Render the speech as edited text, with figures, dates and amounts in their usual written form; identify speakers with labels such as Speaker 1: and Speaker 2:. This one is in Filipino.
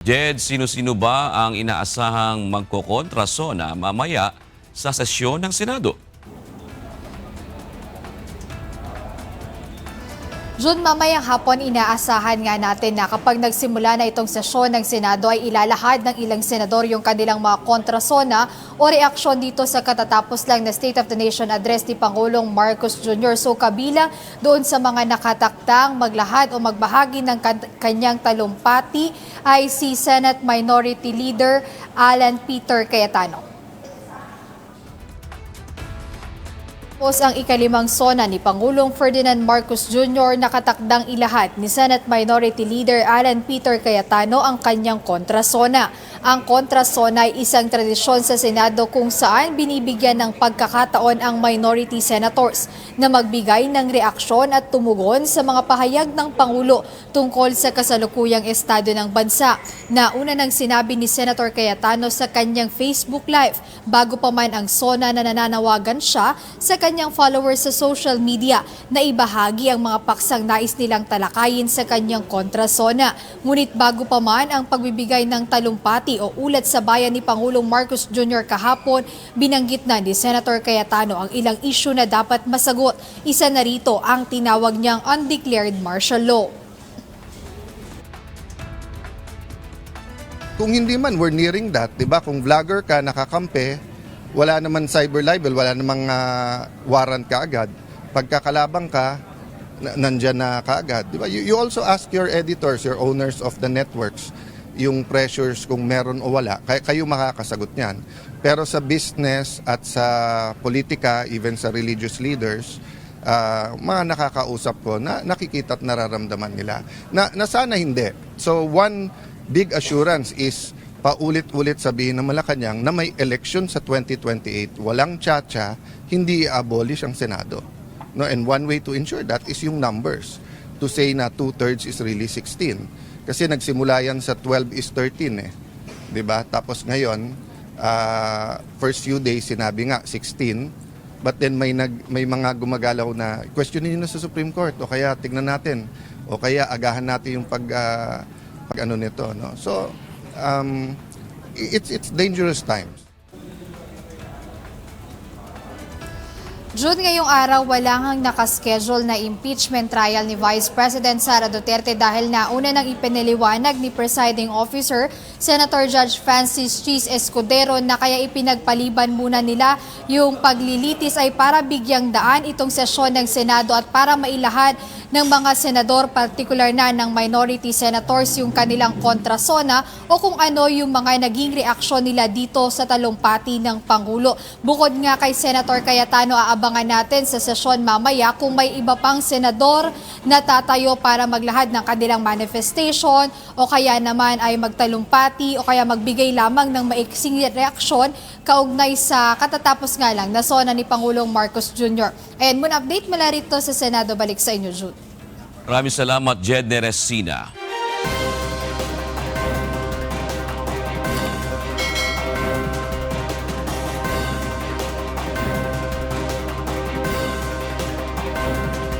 Speaker 1: Jed, sino-sino ba ang inaasahang magkokontra SONA mamaya sa sesyon ng Senado?
Speaker 2: June, mamayang hapon inaasahan nga natin na kapag nagsimula na itong sesyon ng Senado ay ilalahad ng ilang senador yung kanilang mga kontra-SONA o reaksyon dito sa katatapos lang na State of the Nation address ni Pangulong Marcos Jr. So kabilang doon sa mga nakataktang maglahad o magbahagi ng kanyang talumpati ay si Senate Minority Leader Alan Peter Cayetano. Tapos ang ikalimang SONA ni Pangulong Ferdinand Marcos Jr. nakatakdang ilahad ni Senate Minority Leader Alan Peter Cayetano ang kanyang kontra-SONA. Ang kontra-SONA ay isang tradisyon sa Senado kung saan binibigyan ng pagkakataon ang minority senators na magbigay ng reaksyon at tumugon sa mga pahayag ng Pangulo tungkol sa kasalukuyang estado ng bansa. Nauna nang sinabi ni Senator Cayetano sa kanyang Facebook Live bago pa man ang SONA na nananawagan siya sa kanyang followers sa social media na ibahagi ang mga paksang nais nilang talakayin sa kanyang kontra-SONA. Ngunit bago pa man ang pagbibigay ng talumpati o ulat sa bayan ni Pangulong Marcos Jr. kahapon, binanggit na ni Senator Cayetano ang ilang isyu na dapat masagot. Isa na rito ang tinawag niyang undeclared martial law.
Speaker 3: Kung hindi man, we're nearing that, 'di ba? Kung vlogger ka, nakakampi, wala naman cyber libel, wala namang warrant ka agad. Pagkakalabang ka, nandyan na kaagad. Di ba? You also ask your editors, your owners of the networks, yung pressures kung meron o wala. Kayo makakasagot niyan. Pero sa business at sa politika, even sa religious leaders, mga nakakausap ko na nakikita at nararamdaman nila na sana hindi. So one big assurance is paulit-ulit sabihin ng Malacanang na may election sa 2028, walang tsa-tsa, hindi i-abolish ang Senado. No, and one way to ensure that is yung numbers. To say na 2/3 is really 16. Kasi nagsimula yan sa 12 is 13 eh. 'Di ba? Tapos ngayon, first few days sinabi nga 16, but then may mga gumagalaw na questionin niyo na sa Supreme Court o kaya tignan natin o kaya agahan natin yung pag ano nito, no. So it's dangerous times.
Speaker 2: June, ngayong araw wala ngang nakaschedule na impeachment trial ni Vice President Sara Duterte dahil nauna nang ipinaliwanag ni Presiding Officer Senator Judge Francis Cheese Escudero na kaya ipinagpaliban muna nila yung paglilitis ay para bigyang daan itong sesyon ng Senado at para mailahad ng mga senador, particular na ng minority senators, yung kanilang kontra-SONA o kung ano yung mga naging reaksyon nila dito sa talumpati ng Pangulo. Bukod nga kay Senator Cayetano, aabangan natin sa sesyon mamaya kung may iba pang senador na tatayo para maglahad ng kanilang manifestation o kaya naman ay magtalumpati o kaya magbigay lamang ng maiksing reaksyon kaugnay sa katatapos nga lang na SONA ni Pangulong Marcos Jr. And muna update mula rito sa Senado, balik sa inyo, Jude.
Speaker 1: Maraming salamat, Jed Neresina.